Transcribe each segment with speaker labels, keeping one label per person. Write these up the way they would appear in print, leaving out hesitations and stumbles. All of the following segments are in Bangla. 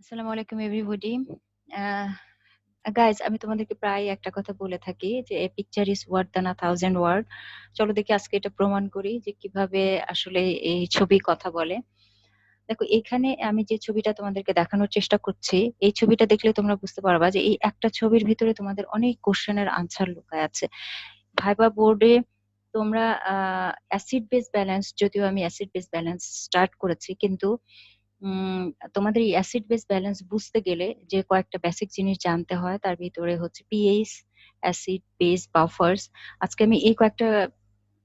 Speaker 1: আসসালামু আলাইকুম এভরিবডি। গাইজ, আমি তোমাদেরকে প্রায় একটা কথা বলে থাকি যে a picture is worth than a thousand word. চলো দেখি আজকে এটা প্রমাণ করি যে কিভাবে আসলে এই ছবি কথা বলে। দেখো, এখানে আমি যে ছবিটা তোমাদেরকে দেখানোর চেষ্টা করছি, এই ছবিটা দেখলে তোমরা বুঝতে পারবা যে এই একটা ছবির ভিতরে তোমাদের অনেক কোশ্চেনের আনসার লুকায় আছে। ভাইবা বোর্ডে তোমরা অ্যাসিড বেস ব্যালেন্স, যদিও আমি অ্যাসিড বেস ব্যালেন্স স্টার্ট করেছি, কিন্তু উম তোমাদের এই অ্যাসিড বেস ব্যালেন্স বুঝতে গেলে যে কয়েকটা বেসিক জিনিস জানতে হয়, তার ভিতরে হচ্ছে পিএইচ, অ্যাসিড বেস, বাফার্স। আজকে আমি এই কয়েকটা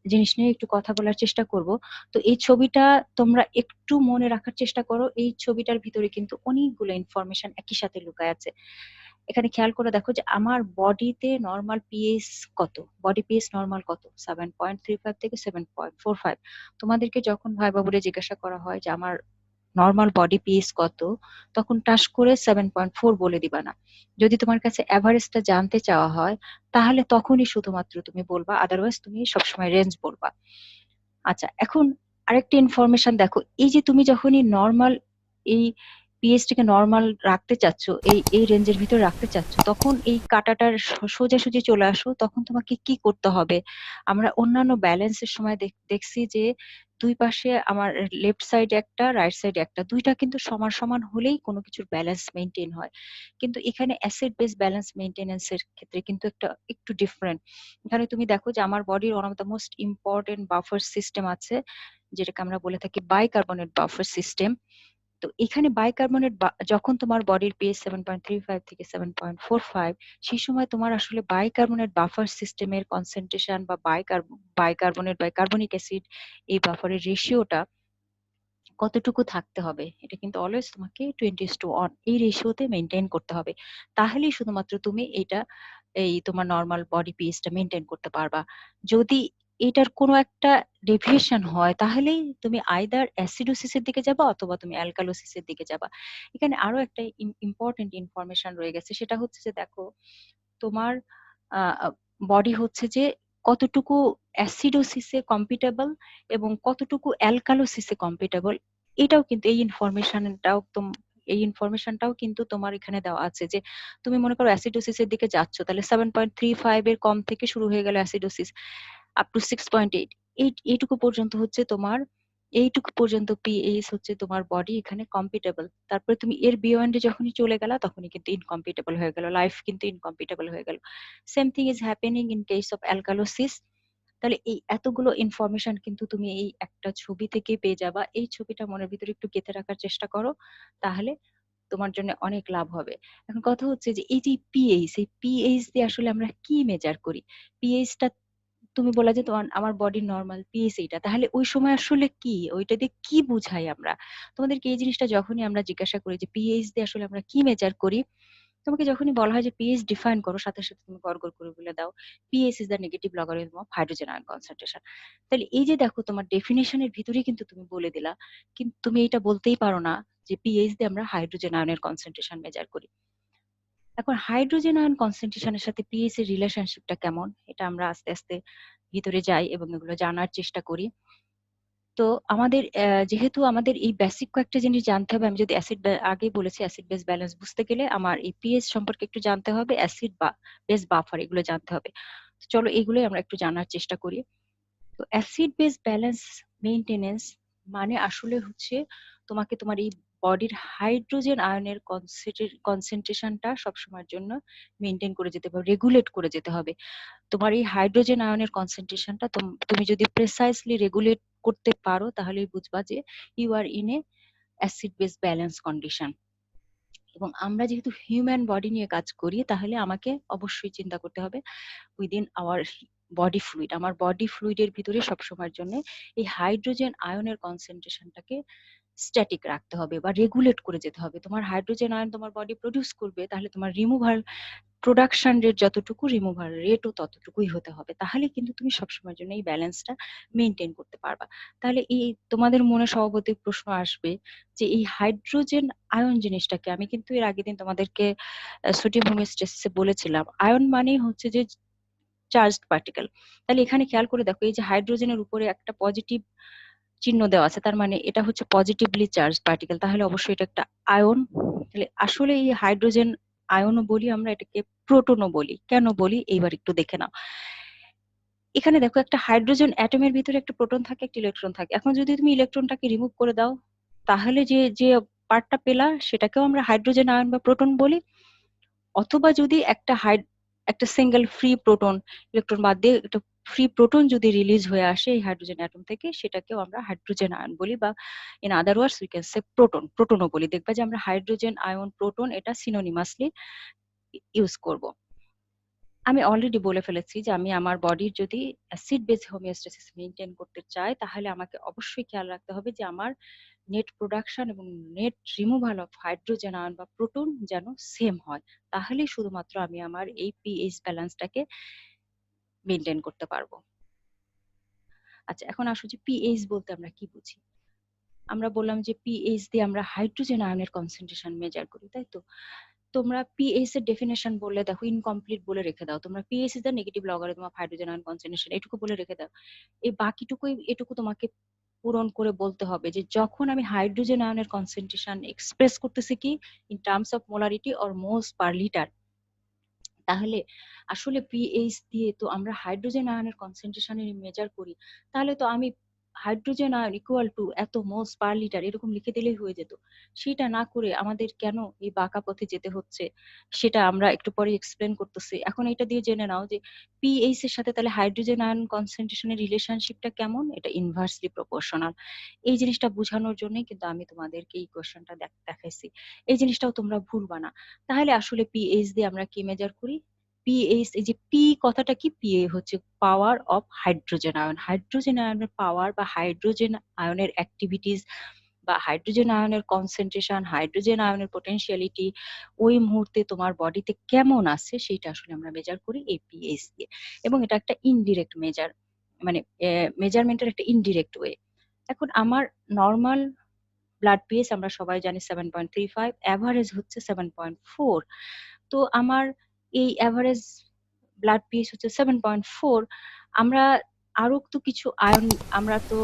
Speaker 1: জিনিস নিয়ে একটু কথা বলার চেষ্টা করব। তো এই ছবিটা তোমরা একটু মনে রাখার চেষ্টা করো, এই ছবিটার ভিতরে কিন্তু অনেকগুলো ইনফরমেশন একই সাথে লুকায় আছে। এখানে খেয়াল করে দেখো যে আমার বডিতে নর্মাল পিএইচ কত, বডি পিএইচ নর্মাল কত, 7.35 থেকে 7.45। তোমাদেরকে যখন ভাইবা বলে জিজ্ঞাসা করা হয় যে আমার নর্মাল বডি পিএইচ কত, তখন টাস করে 7.4 বলে দিবা না। যদি তোমার কাছে এভারেজটা জানতে চাওয়া হয়, তাহলে তখনই শুধুমাত্র তুমি বলবা, আদারওয়াইজ তুমি সবসময় রেঞ্জ বলবা। আচ্ছা, এখন আরেকটা ইনফরমেশন দেখো, এই যে তুমি যখনই নর্মাল এই পিএইচটাকে নর্মাল রাখতে চাচ্ছ, এই এই রেঞ্জের ভিতরে রাখতে চাচ্ছ, তখন এই কাঁটাটার সোজাসুজি চলে আসো, তখন তোমাকে কি করতে হবে? আমরা অন্যান্য ব্যালেন্সের সময় দেখছি যে দুই পাশে আমার লেফট সাইডে একটা, রাইট সাইডে একটা, দুইটা কিন্তু সমান সমান হলেই কোনো কিছুর ব্যালেন্স মেনটেন হয়। কিন্তু এখানে অ্যাসিড বেস ব্যালেন্স মেনটেনেন্সের ক্ষেত্রে কিন্তু একটু ডিফারেন্ট। এখানে তুমি দেখো যে আমার বডির one of the most important buffer system আছে, যেটাকে আমরা বলে থাকি বাইকার্বনেট বাফার সিস্টেম। তো এখানে বাইকার্বনেট, যখন তোমার বডির পিএইচ 7.35 থেকে 7.45, সেই সময় তোমার আসলে বাইকার্বনেট বাফার সিস্টেমের কনসেন্ট্রেশন বা বাইকার্বনেট বা কার্বনিক অ্যাসিড, এই বাফারের রেশিওটা কতটুকু থাকতে হবে, এটা কিন্তু অলওয়েজ তোমাকে 20:1 এই রেশিওতে মেনটেন করতে হবে। তাহলেই শুধুমাত্র তুমি এটা, এই তোমার নর্মাল বডি পিএইচটা মেনটেন করতে পারবা। যদি এটার কোনো একটা ডেভিয়েশন হয়, তাহলেই তুমি আইদার অ্যাসিডোসিসের দিকে যাবা অথবা তুমি অ্যালকালোসিসের দিকে যাবা। এখানে আরো একটা ইম্পর্টেন্ট ইনফরমেশন রয়ে গেছে, সেটা হচ্ছে যে দেখো, তোমার বডি হচ্ছে যে কতটুকু অ্যাসিডোসিসে কম্পিটেবল এবং কতটুকু অ্যালকালোসিসে কম্পিটেবল, এটাও কিন্তু এই ইনফরমেশনটাও কিন্তু তোমার এখানে দেওয়া আছে। যে তুমি মনে করো অ্যাসিডোসিসের দিকে যাচ্ছ, তাহলে 7.35 এর কম থেকে শুরু হয়ে গেল অ্যাসিডোসিস, আপ টু 6.8, এইটুকু পর্যন্ত হচ্ছে তোমার, এইটুকু পর্যন্ত পিএইচ হচ্ছে তোমার বডি এখানে কম্পিটেবল। তারপরে তুমি এর বিয়ন্ডে যখনই চলে গেলা, তখনই কিন্তু ইনকম্পিটেবল হয়ে গেল, লাইফ কিন্তু ইনকম্পিটেবল হয়ে গেল। Same thing is happening in case of alkalosis. তাহলে এই এতগুলো ইনফরমেশন কিন্তু তুমি এই একটা ছবি থেকে পেয়ে যাবা। এই ছবিটা মনের ভিতরে একটু গেঁথে রাখার চেষ্টা করো, তাহলে তোমার জন্য অনেক লাভ হবে। এখন কথা হচ্ছে যে এই যে পিএইচ, এই পিএইচ দিয়ে আসলে আমরা কি মেজার করি? পিএইচটা তুমি বলা যে তোমার আমার বডির নরমাল পিএইচ এইটা, তাহলে ওই সময় আসলে কি, ওইটা দিয়ে কি বুঝাই আমরা? তোমাদেরকে এই জিনিসটা যখনই আমরা জিজ্ঞাসা করি যে পিএইচ দিয়ে আসলে আমরা কি মেজার করি, তোমাকে যখনই বলা হয় যে পিএইচ ডিফাইন করো, সাথে সাথে তুমি গড়গড় করে বলে দাও, pH is the negative logarithm of hydrogen ion concentration. তাহলে এই যে দেখো, তোমার ডেফিনেশনের ভিতরেই কিন্তু তুমি বলে দিলা, কিন্তু তুমি এটা বলতেই পারো না যে পিএইচ দিয়ে আমরা হাইড্রোজেন আয়নের কনসেন্ট্রেশন মেজার করি। এখন হাইড্রোজেন আয়ন কনসেন্ট্রেশনের সাথে পিএইচ এর রিলেশনশিপটা কেমন, এটা আমরা আস্তে আস্তে ভিতরে যাই এবং এগুলো জানার চেষ্টা করি। তো আমাদের যেহেতু আমাদের এই বেসিক কয়েকটা জিনিস জানতে হবে, আমি যদি আগেই বলেছি অ্যাসিড বেস ব্যালেন্স বুঝতে গেলে আমার এই পিএইচ সম্পর্কে একটু জানতে হবে, অ্যাসিড বা বেস বাফার এগুলো জানতে হবে। তো চলো এগুলোই আমরা একটু জানার চেষ্টা করি। তো অ্যাসিড বেস ব্যালেন্স মেইনটেনেন্স মানে আসলে হচ্ছে তোমাকে তোমার এই বডির হাইড্রোজেন আয়নের কনসেন্ট্রেশনটা সবসময়ের জন্য মেনটেন করে যেতে হবে, রেগুলেট করে যেতে হবে। তোমার এই হাইড্রোজেন আয়নের কনসেন্ট্রেশনটা তুমি যদি প্রেসাইসলি রেগুলেট করতে পারো, তাহলেই বুঝবা যে you are in a acid base balance condition. এবং আমরা যেহেতু হিউম্যান বডি নিয়ে কাজ করি, তাহলে আমাকে অবশ্যই চিন্তা করতে হবে উইদিন আওয়ার বডি ফ্লুইড, আমার বডি ফ্লুইডের ভিতরে সবসময়ের জন্য এই হাইড্রোজেন আয়নের কনসেন্ট্রেশনটাকে স্ট্যাটিক রাখতে হবে বা রেগুলেট করে যেতে হবে। তোমার হাইড্রোজেন আয়ন তোমার বডি প্রডিউস করবে, তাহলে তোমার রিমুভাল প্রোডাকশন রেট যতটুকু, রিমুভাল রেটও ততটুকুই হতে হবে। তাহলে কিন্তু তুমি সবসময়ের জন্য এই ব্যালেন্সটা মেনটেন করতে পারবা। তাহলে এই তোমাদের মনে স্বভাবতই প্রশ্ন আসবে যে এই হাইড্রোজেন আয়ন জিনিসটাকে, আমি কিন্তু এর আগের দিন তোমাদেরকে সোডিয়াম হোমিওস্ট্যাসিসে বলেছিলাম, আয়ন মানেই হচ্ছে যে চার্জড পার্টিকেল। তাহলে এখানে খেয়াল করে দেখো, এই যে হাইড্রোজেনের উপরে একটা পজিটিভ চিহ্ন দেওয়া আছে, তার মানে এটা হচ্ছে পজিটিভলি চার্জ পার্টিকেল, তাহলে অবশ্যই এটা একটা আয়ন। তাহলে আসলে এই হাইড্রোজেন আয়নও বলি আমরা, এটাকে প্রোটনও বলি। কেন বলি এইবার একটু দেখে নাও। এখানে দেখো একটা হাইড্রোজেন অ্যাটমের ভিতরে একটা প্রোটন থাকে, একটা ইলেকট্রন থাকে। এখন যদি তুমি ইলেকট্রনটাকে রিমুভ করে দাও, তাহলে যে যে পার্টটা পেলা সেটাকেও আমরা হাইড্রোজেন আয়ন বা প্রোটন বলি। অথবা যদি একটা সিঙ্গেল ফ্রি প্রোটন, ইলেকট্রন বাদ দিয়ে একটা ফ্রি প্রোটন যদি রিলিজ হয়ে আসে এই হাইড্রোজেন অ্যাটম থেকে, সেটাকেও আমরা হাইড্রোজেন আয়ন বলি, বা in other words we can say প্রোটনও বলি। দেখবা যে আমরা হাইড্রোজেন আয়ন প্রোটন এটা সিনোনিমাসলি ইউজ করব। আমি অলরেডি বলে ফেলেছি যে আমি আমার বডির যদি অ্যাসিড বেস হোমিওস্ট্যাসিস মেইনটেইন করতে চাই, তাহলে আমাকে অবশ্যই খেয়াল রাখতে হবে যে আমার নেট প্রোডাকশন এবং net removal of hydrogen ion বা প্রোটন যেন সেম হয়। তাহলেই শুধুমাত্র আমি আমার এই পিএইচ ব্যালেন্সটাকে মেইনটেইন করতে পারবো। আচ্ছা, এখন আসো যে পিএইচ বলতে আমরা কি বুঝি। আমরা বললাম যে পিএইচ দিয়ে আমরা হাইড্রোজেন আয়নের কনসেন্ট্রেশন মেজার করি, তাই তো? তোমরা পিএইচ এর ডেফিনেশন বললে দেখো ইনকমপ্লিট বলে রেখে দাও। তোমরা pH is the negative logarithm of hydrogen ion concentration, এটুকু বলে রেখে দাও। এই বাকিটুকুই এটুকু তোমাকে পূরণ করে বলতে হবে যে যখন আমি হাইড্রোজেন আয়নের কনসেন্ট্রেশন এক্সপ্রেস করতেছি কি in terms of molarity or moles per litre, তাহলে আসলে পিএইচ দিয়ে তো আমরা হাইড্রোজেন আয়নের কনসেন্ট্রেশন মেজার করি। তাহলে তো আমি হাইড্রোজেন আয়ন ইকুয়াল টু এত মোলস পার লিটার এরকম লিখে দিলেই হয়ে যেত। সেটা না করে আমাদের কেন এই বাঁকা পথে যেতে হচ্ছে, সেটা আমরা একটু পরে এক্সপ্লেন করতেছি। এখন এটা দিয়ে জেনে নাও যে পিএইচ এর সাথে তাহলে হাইড্রোজেন আয়ন কনসেন্ট্রেশনের রিলেশনশিপটা কেমন। এটা ইনভার্সলি প্রপোর্শনাল। এই জিনিসটা বোঝানোর জন্যই কিন্তু আমি তোমাদেরকে এই কোয়েশ্চেনটা দেখাইছি। এই জিনিসটাও তোমরা ভুলবা না। তাহলে আসলে পিএইচ দিয়ে আমরা কি মেজার করি। পিএইচ, এই যে পি কথাটা কি, পিএ হচ্ছে power of hydrogen ion. Hydrogen আয়নের পাওয়ার বা হাইড্রোজেন আয়নের অ্যাক্টিভিটিস বা হাইড্রোজেন আয়নের কনসেন্ট্রেশন, হাইড্রোজেন আয়নের পোটেনশিয়ালিটি ওই মুহূর্তে তোমার বডিতে কেমন আছে সেটা আসলে আমরা মেজার করি এই পিএইচ দিয়ে। এবং এটা একটা ইনডিরেক্ট মেজার, মানে মেজারমেন্টের একটা ইনডিরেক্ট ওয়ে। এখন আমার নর্মাল ব্লাড পিএইচ আমরা সবাই জানি 7.35, এভারেজ হচ্ছে 7.4। তো আমার এই এভারেজ ব্লাড পিএইচ হচ্ছে 7.4। আমরা আরো তো কিছু আয়ন, আমরা তো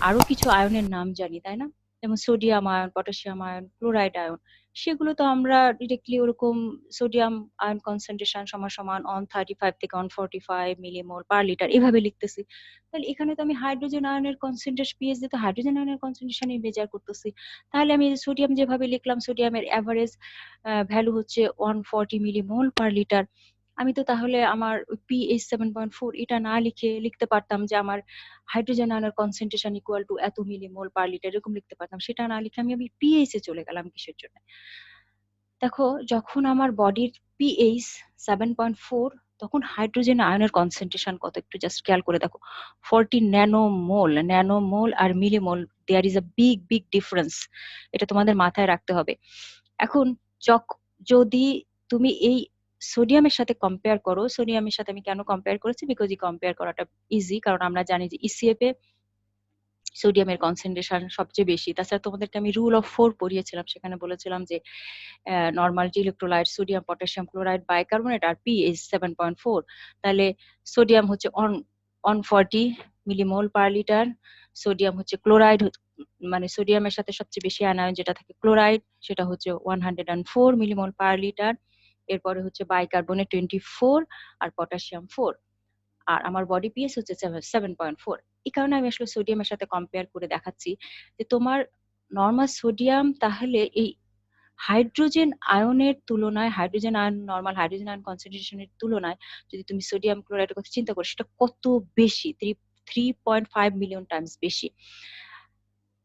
Speaker 1: আরো কিছু আয়নের নাম জানি, তাই না? যেমন sodium ion, potassium ion, chloride ion. সেগুলো তো আমরা ডিরেক্টলি ওরকম সোডিয়াম আয়ন কনসেন্ট্রেশন সমান সমান 135 থেকে 145 মিলিমোল পার লিটার এভাবে লিখতেছি। তাহলে এখানে তো আমি হাইড্রোজেন আয়নের কনসেন্ট্রেশন পিএইচ দিয়ে তো হাইড্রোজেন আয়নের কনসেন্ট্রেশনই মেজার করতেছি। তাহলে আমি সোডিয়াম যেভাবে লিখলাম, সোডিয়ামের এভারেজ ভ্যালু হচ্ছে 140 মিলিমোল পার লিটার। আমি তো তাহলে আমার পিএইচ 7.4 এটা না লিখে লিখতে পারতাম যে আমার হাইড্রোজেন আয়নের কনসেন্ট্রেশন ইকুয়াল টু এত মিলিমোল পার লিটার, এরকম লিখতে পারতাম। সেটা না লিখে আমি পিএইচ এ চলে গেলাম কিসের জন্য। দেখো, যখন আমার বডির পিএইচ 7.4, তখন হাইড্রোজেন আয়নের কনসেন্ট্রেশন কত একটু জাস্ট খেয়াল করে দেখো। 40 ন্যানোমোল। ন্যানোমোল আর millimole, there is a big big difference. এটা তোমাদের মাথায় রাখতে হবে। এখন যদি তুমি এই সোডিয়ামের সাথে কম্পেয়ার করো, সোডিয়ামের সাথে আমি কেন কম্পেয়ার করেছি, বিকজ এই কম্পেয়ার করাটা ইজি, কারণ আমরা জানি যে ইসিএফ এ সোডিয়ামের কনসেন্ট্রেশন সবচেয়ে বেশি। তাছাড়া তোমাদেরকে আমি রুল অফ 4 পড়িয়েছিলাম, সেখানে বলেছিলাম যে নর্মাল যে electrolyte sodium, potassium chloride, bicarbonate আর পিএইচ 7.4, তাহলে সোডিয়াম হচ্ছে 140 মিলিমোল পার লিটার। সোডিয়াম হচ্ছে ক্লোরাইড, মানে সোডিয়ামের সাথে সবচেয়ে বেশি অ্যানায়ন যেটা থাকে ক্লোরাইড, সেটা হচ্ছে 104 মিলিমোল পার লিটার। এরপরে হচ্ছে বাইকার্বনেট 24 আর পটাশিয়াম 4। আর আমার বডি পিএইচ হচ্ছে 7.4। এই কারণে আমি আসলে সোডিয়ামের সাথে কম্পেয়ার করে দেখাচ্ছি যে তোমার নর্মাল সোডিয়াম তাহলে এই হাইড্রোজেন আয়নের তুলনায়, hydrogen ion normal hydrogen ion কনসেন্ট্রেশনের তুলনায় যদি তুমি সোডিয়াম ক্লোরাইডের কথা চিন্তা করো, সেটা কত বেশি, 3.5 মিলিয়ন টাইমস বেশি।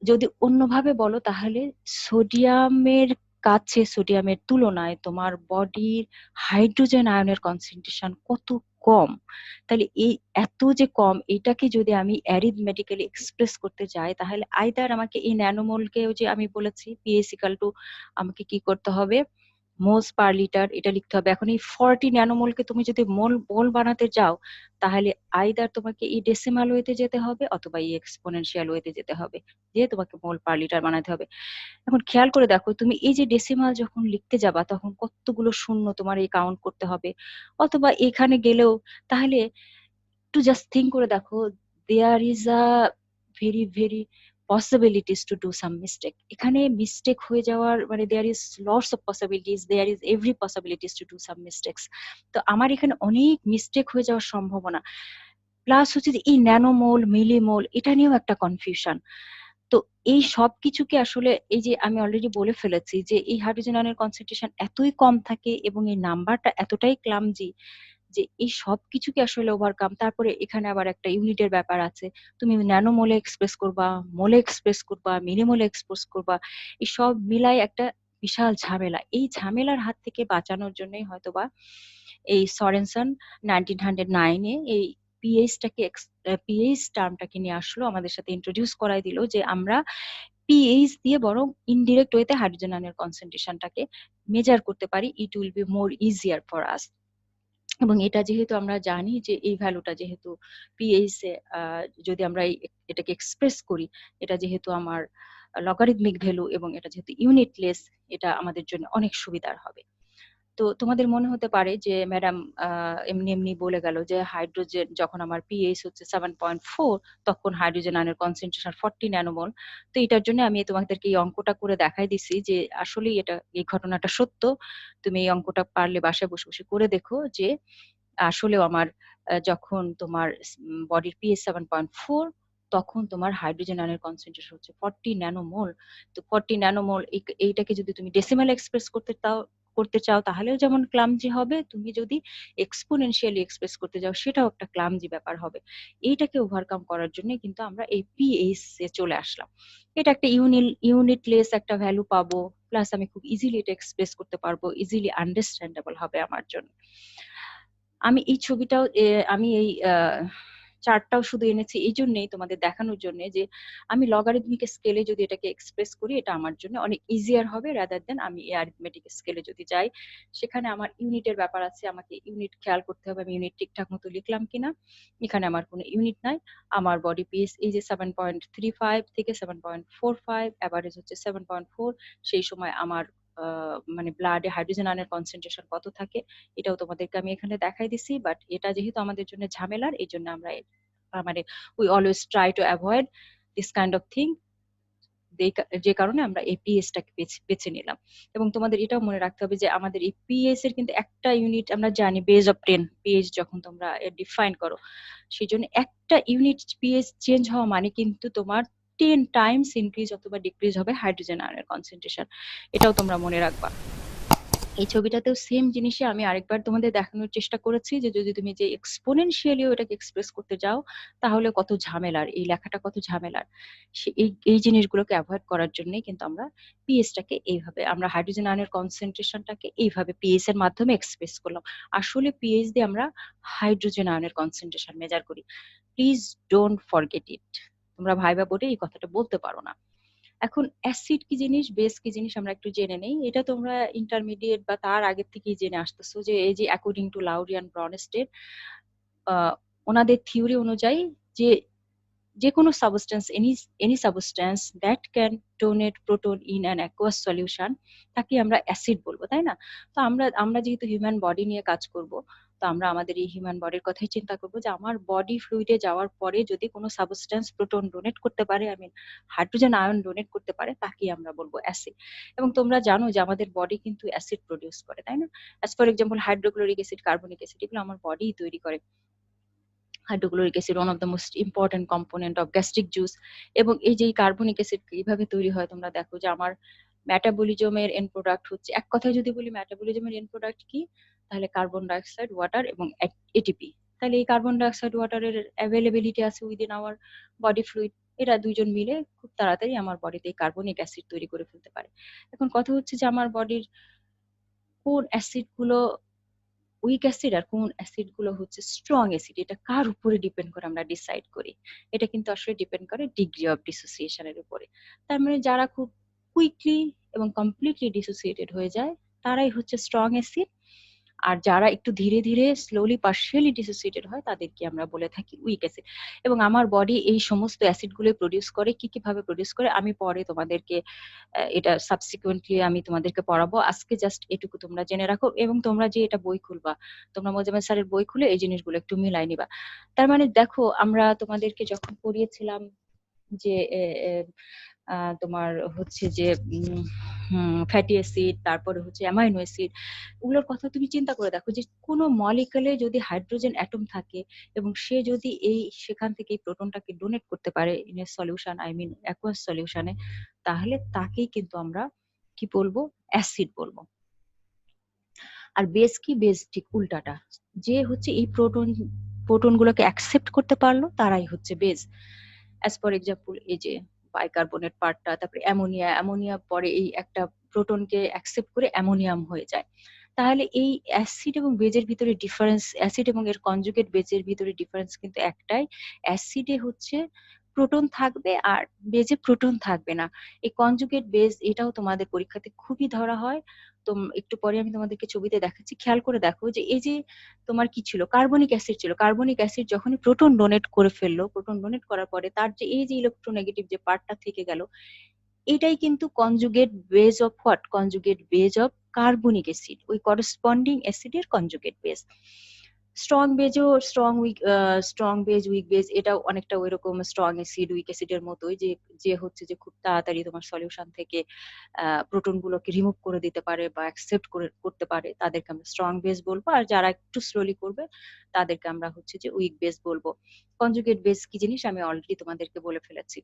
Speaker 1: যদি অন্যভাবে বলো, তাহলে সোডিয়ামের কাছে, সোডিয়ামের তুলনায় তোমার বডির হাইড্রোজেন আয়নের কনসেন্ট্রেশন কত কম। তাহলে এই এত যে কম, এটাকে যদি আমি অ্যারিথমেটিক্যালি এক্সপ্রেস করতে যাই, তাহলে আইদার আমাকে এই ন্যানোমোলকেও যে আমি বলেছি পিএইচ ইকুয়াল টু, আমাকে কি করতে হবে, মোলস পার লিটার এটা লিখতে হবে। এখন এই 40 ন্যানোমোলকে তুমি যদি মোল বানাতে যাও, তাহলে আইদার তোমাকে এই ডেসিমাল ওয়েতে যেতে হবে অথবা এই এক্সপোনেনশিয়াল ওয়েতে যেতে হবে, যে তোমাকে মোল পার লিটার বানাতে হবে। এখন খেয়াল করে দেখো, তুমি এই যে ডেসিমাল যখন লিখতে যাবা, তখন কতগুলো শূন্য তোমার এই কাউন্ট করতে হবে। অথবা এখানে গেলেও, তাহলে একটু জাস্ট থিঙ্ক করে দেখো, there is a very very possibilities to do some mistake. এখানে মিস্টেক হয়ে যাওয়ার মানে there is lots of possibilities, there is every possibilities to do some mistakes. তো আমার এখানে অনেক মিস্টেক হয়ে যাওয়ার সম্ভাবনা, প্লাস হচ্ছে যে এই ন্যানোমোল মিলিমোল এটা নিয়েও একটা কনফিউশন। তো এই সবকিছুকে আসলে এই যে আমি অলরেডি বলে ফেলেছি যে এই হাইড্রোজেন আয়নের কনসেন্ট্রেশন এতই কম থাকে এবং এই নাম্বারটা এতটাই ক্লামজি যে এই সবকিছুকে আসলে ওভারকাম। তারপরে এখানে আবার একটা ইউনিটের ব্যাপার আছে, তুমি ন্যানোমোলে এক্সপ্রেস করবা, মোলে এক্সপ্রেস করবা, মিলিমোলে এক্সপ্রেস করবা, এই সব মিলাই একটা বিশাল ঝামেলা। এই ঝামেলার হাত থেকে বাঁচানোর জন্যই হয়তোবা এই সরেনসন 1909 এই পিএইচ টার্মটাকে নিয়ে আসলো, আমাদের সাথে ইন্ট্রোডিউস করাই দিল যে আমরা পিএইচ দিয়ে বরং ইনডিরেক্ট ওয়েতে হাইড্রোজেন আয়নের কনসেন্ট্রেশনটাকে মেজার করতে পারি। It will be more easier for us. এবং এটা যেহেতু আমরা জানি যে এই ভ্যালুটা যেহেতু পিএইচ এ যদি আমরা এটাকে এক্সপ্রেস করি, এটা যেহেতু আমার লগারিদমিক ভ্যালু এবং এটা যেহেতু ইউনিটলেস, এটা আমাদের জন্য অনেক সুবিধার হবে। তো তোমাদের মনে হতে পারে যে ম্যাডাম এমনি এমনি বলে গেল যে হাইড্রোজেন যখন আমার পিএইচ হচ্ছে 7.4 তখন হাইড্রোজেন আয়নের কনসেন্ট্রেশন 40 ন্যানোমোল। তো এটার জন্য আমি তোমাদেরকে এই অঙ্কটা করে দেখাই দিছি যে আসলেই এটা এই ঘটনাটা সত্য। তুমি এই অঙ্কটা পারলে বাসায় বসে বসে করে দেখো যে আসলেও আমার যখন তোমার বডির পিএইচ 7.4 তখন তোমার হাইড্রোজেন আয়নের কনসেন্ট্রেশন হচ্ছে 40 ন্যানোমোল। তো 40 ন্যানোমোল এইটাকে যদি তুমি ডেসিমাল এক্সপ্রেস করতে চাও তাহলেও যেমন ক্লামজি হবে, তুমি যদি এক্সপোনেনশিয়ালি এক্সপ্রেস করতে যাও সেটাও একটা ক্লামজি ব্যাপার হবে। এইটাকে ওভারকাম করার জন্য কিন্তু আমরা এই পিএইচ এ চলে আসলাম। এটা একটা ইউনিটলেস একটা ভ্যালু পাবো, প্লাস আমি খুব ইজিলি এটা এক্সপ্রেস করতে পারবো, ইজিলি আন্ডারস্ট্যান্ডেবল হবে আমার জন্য। আমি এই ছবিটাও আমি এই চার্টটাও শুধু এনেছি এই জন্যই তোমাদের দেখানোর জন্য যে আমি লগারিদমিক স্কেলে যদি এটাকে এক্সপ্রেস করি এটা আমার জন্য অনেক ইজিয়ার হবে রাদার দেন আমি এই অ্যারিথমেটিক স্কেলে যদি যাই, সেখানে আমার ইউনিটের ব্যাপার আছে, আমাকে ইউনিট খেয়াল করতে হবে আমি ইউনিট ঠিকঠাক মতো লিখলাম কিনা। এখানে আমার কোনো ইউনিট নাই, আমার বডি পিএইচ এই যে 7.35 থেকে 7.45, অ্যাভারেজ হচ্ছে 7.4। সেই সময় আমার মানে ব্লাডে হাইড্রোজেন আয়নের কনসেন্ট্রেশন কত থাকে এটাও তোমাদেরকে আমি এখানে দেখাই দিছি। বাট এটা যেহেতু আমাদের জন্য ঝামেলার, এই জন্য আমরা মানে we always try to avoid this kind of thing, যে কারণে আমরা এই পিএইচ টাকে বেছে নিলাম। এবং তোমাদের এটাও মনে রাখতে হবে যে আমাদের এই পিএইচ এর কিন্তু একটা ইউনিট আমরা জানি বেজ অফ 10 পিএইচ যখন তোমরা ডিফাইন করো, সেই জন্য একটা ইউনিট পিএইচ চেঞ্জ হওয়া মানে কিন্তু তোমার 10 টাইমস ইনক্রিজ অথবা ডিক্রিজ হবে হাইড্রোজেন আয়নের কনসেন্ট্রেশন। এটাও তোমরা মনে রাখবা। এই ছবিটাতেও সেম জিনিসই আমি আরেকবার তোমাদের দেখানোর চেষ্টা করেছি যে যদি তুমি যে এক্সপোনেনশিয়ালি ওটাকে এক্সপ্রেস করতে যাও তাহলে কত ঝামেলার, এই লেখাটা কত ঝামেলার। এই জিনিসগুলোকে অ্যাভয়েড করার জন্যই কিন্তু আমরা পিএইচটাকে এইভাবে, আমরা হাইড্রোজেন আয়নের কনসেন্ট্রেশনটাকে এইভাবে পিএইচ এর মাধ্যমে এক্সপ্রেস করলাম। আসলে পিএইচ দিয়ে আমরা হাইড্রোজেন আয়নের কনসেন্ট্রেশন মেজার করি। Please don't forget it. তোমরা ভাইবা বোর্ডে এই কথাটা বলতে পারো না। এখন অ্যাসিড কি জিনিস, বেস কি জিনিস আমরা একটু জেনে নেই। এটা তোমরা ইন্টারমিডিয়েট বা তার আগে থেকেই জেনে আসতেছো যে এই যে অ্যাকর্ডিং টু লাউরিয়ান ব্রনস্টেড ওনাদের থিওরি অনুযায়ী যে যে কোনো substance, any substance that can donate proton in an aqueous solution তাকে আমরা অ্যাসিড বলবো, তাই না? তো আমরা যেহেতু হিউম্যান বডি নিয়ে কাজ করব, তো আমরা আমাদের এই হিউম্যান বডির কথাই চিন্তা করবো যে আমার বডি ফ্লুইডে যাওয়ার পরে যদি কোনো সাবস্টেন্স প্রোটন ডোনেট করতে পারে, I mean hydrogen ion donate করতে পারে, তাকে আমরা বলবো অ্যাসিড। এবং তোমরা জানো যে আমাদের বডি কিন্তু অ্যাসিড প্রডিউস করে, তাই না? As for example hydrochloric acid, carbonic acid, এগুলো আমার বডি তৈরি করে। Hydrochloric acid one of the most important component of gastric juice. এবং এই যে কার্বনিক অ্যাসিড কিভাবে তৈরি হয় তোমরা দেখো যে আমার মেটাবলিজমের এন্ড প্রোডাক্ট হচ্ছে, এক কথায় যদি বলি মেটাবলিজমের এন্ড প্রোডাক্ট কি, তাহলে কার্বন ডাইঅক্সাইড, ওয়াটার এবং এটিপি। তাহলে এই কার্বন ডাইঅক্সাইড ওয়াটারের অ্যাভেলেবিলিটি আছে উইদিন আওয়ার বডি ফ্লুইড, এরা দুইজন মিলে খুব তাড়াতাড়ি আমার বডিতে কার্বনিক অ্যাসিড তৈরি করে ফেলতে পারে। এখন কথা হচ্ছে যে আমার বডির কোন অ্যাসিড গুলো উইক অ্যাসিড আর কোন অ্যাসিড গুলো হচ্ছে স্ট্রং অ্যাসিড, এটা কার উপরে ডিপেন্ড করে আমরা ডিসাইড করি? এটা কিন্তু আসলে ডিপেন্ড করে ডিগ্রি অফ ডিসোসিয়েশনের উপরে। তার মানে যারা খুব কুইকলি এবং কমপ্লিটলি ডিসোসিয়েটেড হয়ে যায় তারাই হচ্ছে স্ট্রং অ্যাসিড, আর যারা একটু ধীরে ধীরে স্লোলি পার্শিয়ালি ডিসোসিয়েটেড হয় তাদেরকে আমরা বলে থাকি উইক অ্যাসিড। এবং আমার বডি এই সমস্ত অ্যাসিড গুলো প্রডিউস করে, কি কিভাবে প্রডিউস করে আমি পরে তোমাদেরকে এটা সাবসিকুয়েন্টলি আমি তোমাদেরকে পড়াবো। আজকে জাস্ট এটুকু তোমরা জেনে রাখো। এবং তোমরা যে এটা বই খুলবা, তোমরা মোজাম্মেল স্যারের বই খুলে এই জিনিসগুলো একটু মিলাই নিবা। তার মানে দেখো আমরা তোমাদেরকে যখন পড়িয়েছিলাম যে তোমার হচ্ছে যে ফ্যাটি অ্যাসিড, তারপরে হচ্ছে অ্যামাইনো অ্যাসিড, ওগুলোর কথা তুমি চিন্তা করে দেখো যে কোনো মলিকুলে যদি হাইড্রোজেন অ্যাটম থাকে এবং সে যদি সেখান থেকে এই প্রোটনটাকে ডোনেট করতে পারে in a solution, I mean aqueous সলিউশনে, তাহলে তাকেই কিন্তু আমরা কি বলবো, অ্যাসিড বলবো। আর বেস কি, বেস ঠিক উল্টাটা, যে হচ্ছে এই প্রোটন গুলোকে অ্যাকসেপ্ট করতে পারলো তারাই হচ্ছে বেস। অ্যাজ ফর এক্সাম্পল এই যে বাইকার্বনেট পার্টটা, তারপরে অ্যামোনিয়া পরে এই একটা প্রোটনকে অ্যাকসেপ্ট করে অ্যামোনিয়াম হয়ে যায়। তাহলে এই অ্যাসিড এবং বেজের ভিতরে ডিফারেন্স, অ্যাসিড এবং এর কনজুগেট বেজের ভিতরে ডিফারেন্স কিন্তু একটাই, অ্যাসিডে হচ্ছে প্রোটন থাকবে আর বেজে প্রোটন থাকবে না। এই কনজুগেট বেজ এটাও তোমাদের পরীক্ষাতে খুবই ধরা হয়। তো একটু পরে আমি তোমাদেরকে ছবিতে দেখাচ্ছি, খেয়াল করে দেখো যে এই যে তোমার কি ছিল, কার্বনিক অ্যাসিড ছিল। কার্বনিক অ্যাসিড যখনই প্রোটন ডোনেট করে ফেললো, প্রোটন ডোনেট করার পরে তার যে এই যে ইলেকট্রোনেগেটিভ যে পার্টটা থেকে গেল, এটাই কিন্তু conjugate base of what, conjugate base of carbonic acid, ওই করসপন্ডিং অ্যাসিডের কনজুগেট বেজ। স্ট্রং বেজও স্ট্রং বেজ, উইক বেজ, এটাও অনেকটা ওইরকম স্ট্রং অ্যাসিড উইক অ্যাসিডের মতোই, যে যে হচ্ছে যে খুব তাড়াতাড়ি তোমার সলিউশন থেকে প্রোটন গুলোকে রিমুভ করে দিতে পারে বা অ্যাকসেপ্ট করতে পারে, তাদেরকে আমরা স্ট্রং বেজ বলবো। আর যারা একটু স্লোলি করবে তাদেরকে আমরা হচ্ছে যে উইক বেজ বলবো। কনজুগেট বেজ কি জিনিস আমি অলরেডি তোমাদেরকে বলে ফেলেছি।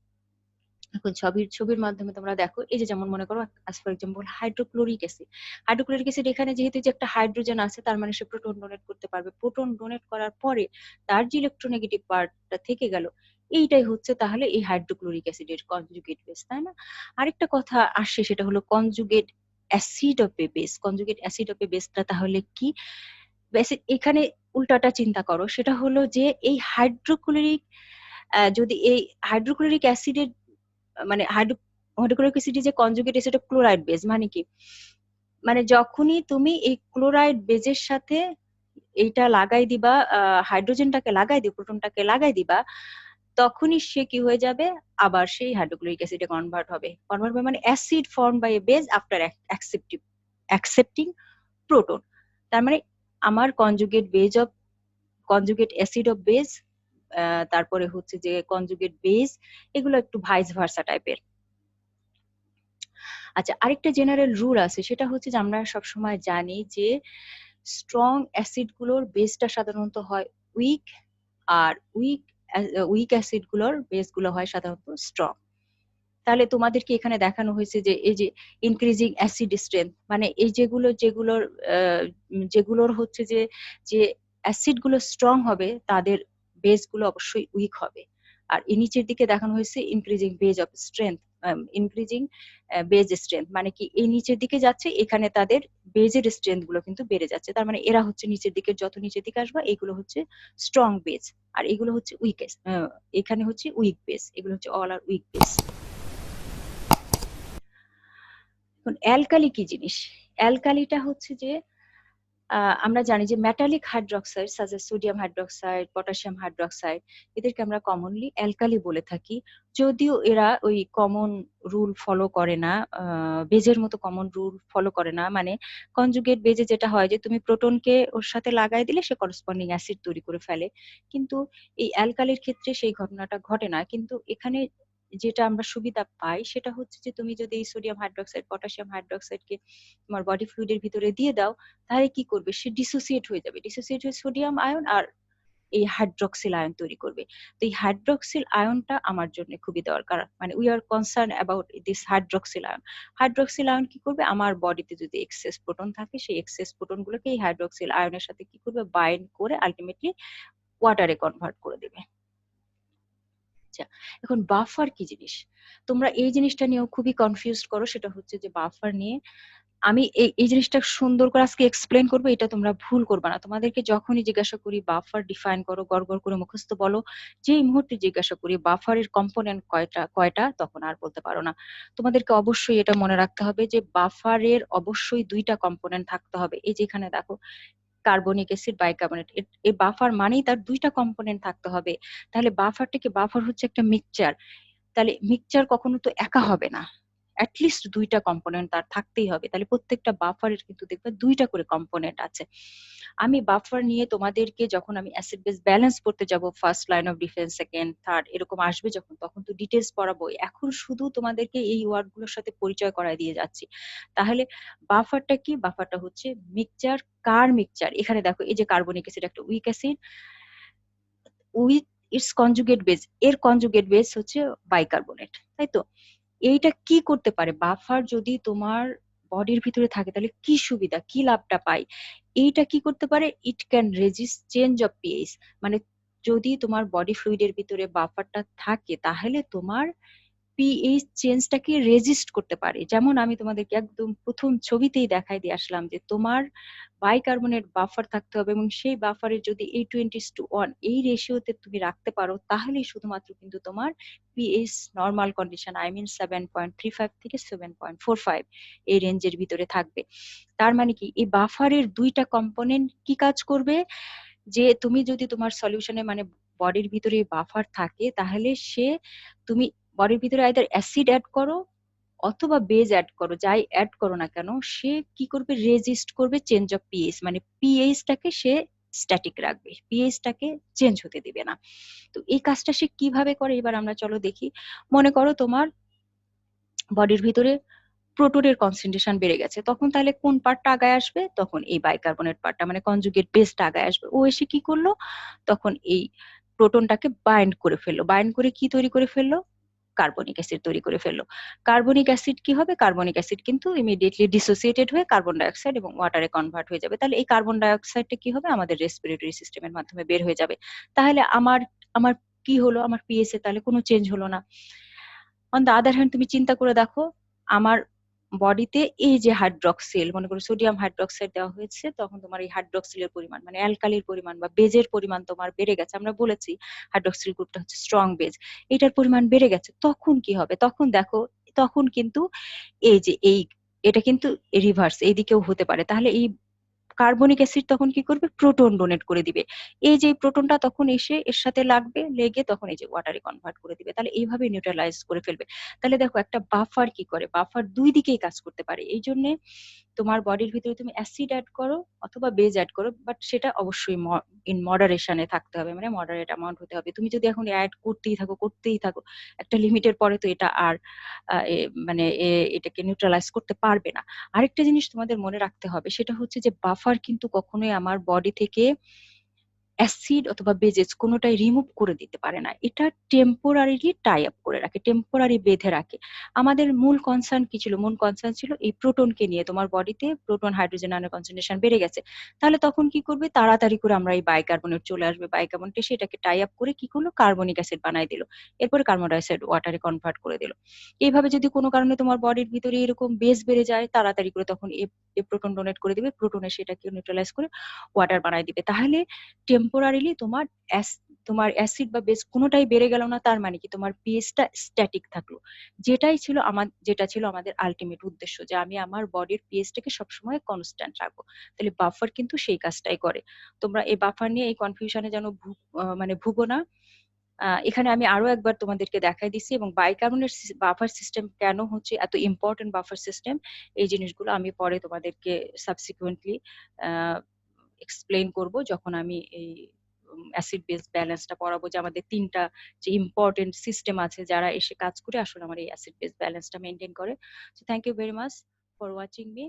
Speaker 1: এখন ছবির মাধ্যমে তোমরা দেখো, এই যে যেমন মনে করো as for example hydrochloric acid. Hydrochloric acid এখানে যেহেতু যে একটা হাইড্রোজেন আছে, তার মানে সে প্রোটন ডোনেট করতে পারবে। প্রোটন ডোনেট করার পরে তার যে ইলেকট্রোনেগেটিভ পার্টটা থেকে গেল, এইটাই হচ্ছে তাহলে এই হাইড্রোক্লোরিক অ্যাসিডের কনজুগেট বেস, তাই না? আরেকটা কথা আসে, সেটা হলো conjugate acid of a base. Conjugate acid of a বেসটা তাহলে কি? এখানে উল্টাটা চিন্তা করো, সেটা হলো যে এই হাইড্রোক্লোরিক, যদি এই হাইড্রোক্লোরিক অ্যাসিডের মানে হাইড্রোক্লোরিক অ্যাসিড যে conjugate acid of chloride base, মানে কি, মানে যখনই তুমি এই ক্লোরাইড বেজের সাথে এইটা লাগাই দিবা, হাইড্রোজেনটাকে লাগাই দিবা, প্রোটনটাকে লাগাই দিবা, তখনই সে কি হয়ে যাবে, আবার সেই হাইড্রোক্লোরিক অ্যাসিডে কনভার্ট হবে মানে acid form by a base after accepting proton. তার মানে আমার কনজুগেট অ্যাসিড অফ বেস, তারপরে হচ্ছে যে কনজুগেট বেস, এগুলো একটু ভাইস ভার্সা টাইপের। আচ্ছা, আরেকটা জেনারেল রুল আছে, সেটা হচ্ছে যে আমরা সবসময় জানি যে স্ট্রং অ্যাসিড গুলোর বেসটা সাধারণত হয় উইক, আর উইক অ্যাসিড গুলোর বেস গুলো হয় সাধারণত স্ট্রং। তাহলে তোমাদেরকে এখানে দেখানো হয়েছে যে এই যে ইনক্রিজিং অ্যাসিড স্ট্রেংথ, মানে এই যেগুলোর হচ্ছে যে যে অ্যাসিড গুলো স্ট্রং হবে তাদের বেস গুলো অবশ্যই উইক হবে। আর এই নিচের দিকে দেখানো হয়েছে increasing base of strength, increasing base strength, মানে কি এই নিচের দিকে যাচ্ছে, এখানে তাদের বেজের স্ট্রেংথ গুলো কিন্তু বেড়ে যাচ্ছে। তার মানে এরা হচ্ছে নিচের দিকে, যত নিচের দিকে আসবে এইগুলো হচ্ছে স্ট্রং বেজ, আর এগুলো হচ্ছে উইকেস্ট, এখানে হচ্ছে উইক বেস, এগুলো হচ্ছে অল আর উইক বেস। এখন অ্যালকালি কি জিনিস? অ্যালকালিটা হচ্ছে যে আমরা জানি যে মেটালিক হাইড্রোক্সাইড সাজে সোডিয়াম হাইড্রোক্সাইড, পটাশিয়াম হাইড্রোক্সাইড, এদেরকে আমরা কমনলি অ্যালকালি বলে থাকি। যদিও এরা ওই কমন রুল ফলো করে না, বেজের মতো কমন রুল ফলো করে না। মানে কনজুগেট বেজে যেটা হয় যে তুমি প্রোটনকে ওর সাথে লাগাই দিলে সে করসপন্ডিং অ্যাসিড তৈরি করে ফেলে, কিন্তু এই অ্যালকালির ক্ষেত্রে সেই ঘটনাটা ঘটে না। কিন্তু এখানে যেটা আমরা সুবিধা পাই সেটা হচ্ছে যে তুমি যদি এই সোডিয়াম হাইড্রোক্সাইড, পটাশিয়াম হাইড্রোক্সাইডকে তোমার বডি ফ্লুইডের ভিতরে দিয়ে দাও, তাহলে কি করবে, সে ডিসোসিয়েট হয়ে যাবে, ডিসোসিয়েট হয়ে সোডিয়াম আয়ন আর এই হাইড্রক্সিল আয়ন তৈরি করবে। তো এই হাইড্রক্সিল আয়নটা আমার জন্য খুবই দরকার, মানে we are concern about this hydroxyl ion. Hydroxyl ion কি করবে, আমার বডিতে যদি এক্সেস প্রোটন থাকে, সেই এক্সেস প্রোটন গুলোকে এই হাইড্রক্সিল আয়নের সাথে কি করবে, বাইন্ড করে আলটিমেটলি ওয়াটারে কনভার্ট করে দেবে। আচ্ছা, এখন বাফার কি জিনিস? তোমরা এই জিনিসটা নিয়েও খুবই কনফিউজড করো, সেটা হচ্ছে যে বাফার নিয়ে আমি এই জিনিসটা সুন্দর করে আজকে এক্সপ্লেন করবো, এটা তোমরা ভুল করবে না। তোমাদেরকে যখনই জিজ্ঞাসা করি বাফার ডিফাইন করো, গড় গড় করে মুখস্থ বলো, যেই মুহূর্তে জিজ্ঞাসা করি বাফারের কম্পোনেন্ট কয়টা কয়টা, তখন আর বলতে পারো না। তোমাদেরকে অবশ্যই এটা মনে রাখতে হবে যে বাফারের অবশ্যই দুইটা কম্পোনেন্ট থাকতে হবে। এই যেখানে দেখো কার্বনিক অ্যাসিড, বাইকার্বনেট, এই বাফার মানেই তার দুইটা কম্পোনেন্ট থাকতে হবে। তাহলে বাফার হচ্ছে একটা মিক্সচার, তাহলে মিক্সচার কখনো তো একা হবে না। অ্যাটলিস্ট ২ টা কম্পোনেন্ট তার থাকতেই হবে। তাহলে প্রত্যেকটা বাফারের কিন্তু দেখবে ২ টা করে কম্পোনেন্ট আছে। আমি বাফার নিয়ে তোমাদেরকে যখন আমি অ্যাসিড বেস ব্যালেন্স পড়তে যাব, first line of defence, second, third এরকম আসবে যখন, তখন তো ডিটেইলস পড়াবোই। এখন শুধু তোমাদেরকে এই ওয়ার্ড গুলোর সাথে পরিচয় করায় দিয়ে যাচ্ছি। তাহলে বাফারটা কি? বাফারটা হচ্ছে মিক্সচার। কার মিক্সচার? এখানে দেখো এই যে কার্বনিক অ্যাসিড একটা week acid with its conjugate base, এর কনজুগেট বেস হচ্ছে বাইকার্বনেট, তাই তো? এইটা কি করতে পারে? বাফার যদি তোমার বডির ভিতরে থাকে তাহলে কি সুবিধা, কি লাভটা পাই? এইটা কি করতে পারে? It can resist change of pH. মানে যদি তোমার বডি ফ্লুইডের ভিতরে বাফারটা থাকে তাহলে তোমার পিএইচ চেঞ্জটাকে রেজিস্ট করতে পারে। যেমন আমি তোমাদেরকে একদম প্রথম ছবিতেই দেখাই দিয়ে আসলাম যে তোমার বাইকার্বনেট বাফার থাকতে হবে এবং সেই বাফারের যদি 8:1 এই রেশিওতে তুমি রাখতে পারো তাহলেই শুধুমাত্র কিন্তু তোমার pH normal condition, I mean 7.35 থেকে 7.45 এই রেঞ্জের ভিতরে থাকবে। তার মানে কি এই বাফারের ২ টা কম্পোনেন্ট কি কাজ করবে? যে তুমি যদি তোমার সলিউশনে মানে বডির ভিতরে বাফার থাকে তাহলে সে, তুমি বডির ভিতরে আইদার অ্যাসিড অ্যাড করো অথবা বেজ অ্যাড করো, যাই অ্যাড করো না কেন, সে কি করবে? রেজিস্ট করবে চেঞ্জ অফ পিএইচ, মানে পিএইচটাকে সে স্ট্যাটিক রাখবে, পিএইচটাকে চেঞ্জ হতে দিবে না। তো এই কাজটা সে কিভাবে করে এবার আমরা চলো দেখি। মনে করো তোমার বডির ভিতরে প্রোটনের কনসেন্ট্রেশন বেড়ে গেছে, তখন তাহলে কোন পার্টটা আগায় আসবে? তখন এই বাইকার্বনেট পার্টটা মানে কনজুগেট বেসটা আগায় আসবে। ও এসে কি করলো? তখন এই প্রোটনটাকে বাইন্ড করে ফেললো। বাইন্ড করে কি তৈরি করে ফেললো? কার্বনিক অ্যাসিড তৈরি করে ফেললো। কার্বনিক অ্যাসিড কি হবে? কার্বনিক অ্যাসিড কিন্তু ইমিডিয়েটলি ডিসোসিয়েটেড হয়ে কার্বন ডাইঅক্সাইড এবং ওয়াটারে কনভার্ট হয়ে যাবে। তাহলে এই কার্বন ডাইঅক্সাইডটা কি হবে? আমাদের রেসপিরেটরি সিস্টেমের মাধ্যমে বের হয়ে যাবে। তাহলে আমার আমার কি হলো? আমার পিএইচ এ তাহলে কোনো চেঞ্জ হলো না। অন দ্য আদার হ্যান্ড তুমি চিন্তা করে দেখো, আমার বডিতে এই যে হাইড্রক্সিল, মনে করো সোডিয়াম হাইড্রক্সাইড দেওয়া হয়েছে, তখন তোমার এই হাইড্রক্সিলের পরিমাণ মানে অ্যালকালির পরিমাণ বা বেজের পরিমাণ তোমার বেড়ে গেছে। আমরা বলেছি হাইড্রক্সিল গ্রুপটা হচ্ছে স্ট্রং বেজ, এটার পরিমাণ বেড়ে গেছে। তখন কি হবে? তখন দেখো, তখন কিন্তু এই যে এই এটা কিন্তু রিভার্স এইদিকেও হতে পারে। তাহলে এই কার্বনিক অ্যাসিড তখন কি করবে? প্রোটন ডোনেট করে দিবে। এই যে প্রোটনটা তখন এসে এর সাথে লাগবে, লেগে তখন এই যে ওয়াটারে কনভার্ট করে দিবে। তাহলে এইভাবে নিউট্রালাইজ করে ফেলবে। তাহলে দেখো একটা বাফার কি করে? বাফার দুই দিকেই কাজ করতে পারে। এই জন্য তোমার বডির ভিতরে তুমি অ্যাসিড অ্যাড করো অথবা বেজ অ্যাড করো, বাট সেটা অবশ্যই ইন মডারেশনে থাকতে হবে, মানে মডারেট অ্যামাউন্ট হতে হবে। তুমি যদি এখন অ্যাড করতেই থাকো, একটা লিমিটের পরে তো এটা আর মানে এটাকে নিউট্রালাইজ করতে পারবে না। আরেকটা জিনিস তোমাদের মনে রাখতে হবে, সেটা হচ্ছে যে বাফার কিন্তু কখনোই আমার বডি থেকে অ্যাসিড অথবা বেজেস কোনোটাই রিমুভ করে দিতে পারে না। এটা টেম্পোরারিলি টাই আপ করে রাখে, টেম্পোরারি বেঁধে রাখে। আমাদের মূল কনসার্ন কি ছিল? মূল কনসার্ন ছিল এই প্রোটনকে নিয়ে। তোমার বডিতে প্রোটন হাইড্রোজেন আয়নের কনসেন্ট্রেশন বেড়ে গেছে, তাহলে তখন কি করবে? তাড়াতাড়ি করে আমরা এই বাইকার্বনেট চলে আসবে, বাইকার্বনেট এসে এটাকে টাই আপ করে কি করলো? কার্বনিক অ্যাসিড বানাই দিল, এরপরে কার্বন ডাইঅক্সাইড ওয়াটারে কনভার্ট করে দিল। এইভাবে যদি কোনো কারণে তোমার বডির ভিতরে এরকম বেস বেড়ে যায়, তাড়াতাড়ি করে তখন এ প্রোটন ডোনেট করে দিবে, প্রোটনে সেটাকে নিউট্রালাইজ করে ওয়াটার বানাই দিবে। তাহলে টেম্পোরারিলি তোমার অ্যাসিড বা বেস কোনোটাই বেড়ে গেল না। তার মানে কি? তোমার পিএইচটা স্ট্যাটিক থাকলো। যেটা ছিল আমাদের আলটিমেট উদ্দেশ্য, যে আমি আমার বডির পিএইচটাকে সবসময় কনস্ট্যান্ট রাখবো। তাহলে বাফার কিন্তু সেই কাজটাই করে। তোমরা এই বাফার নিয়ে এই কনফিউশনে যেন মানে ভুগো না। এখানে আমি আরো একবার তোমাদেরকে দেখাই দিচ্ছি, এবং বাইকার্বনেট বাফার সিস্টেম কেন হচ্ছে এত ইম্পর্টেন্ট বাফার সিস্টেম, এই জিনিসগুলো আমি পরে তোমাদেরকে সাবসিকুয়েন্টলি এক্সপ্লেইন করব, যখন আমি এই অ্যাসিড বেস ব্যালেন্সটা পড়াবো, যে আমাদের ৩টা যে ইম্পর্টেন্ট সিস্টেম আছে যারা এসে কাজ করে আসলে আমার এই অ্যাসিড বেস ব্যালেন্সটা মেনটেন করে। So thank you very much for watching me.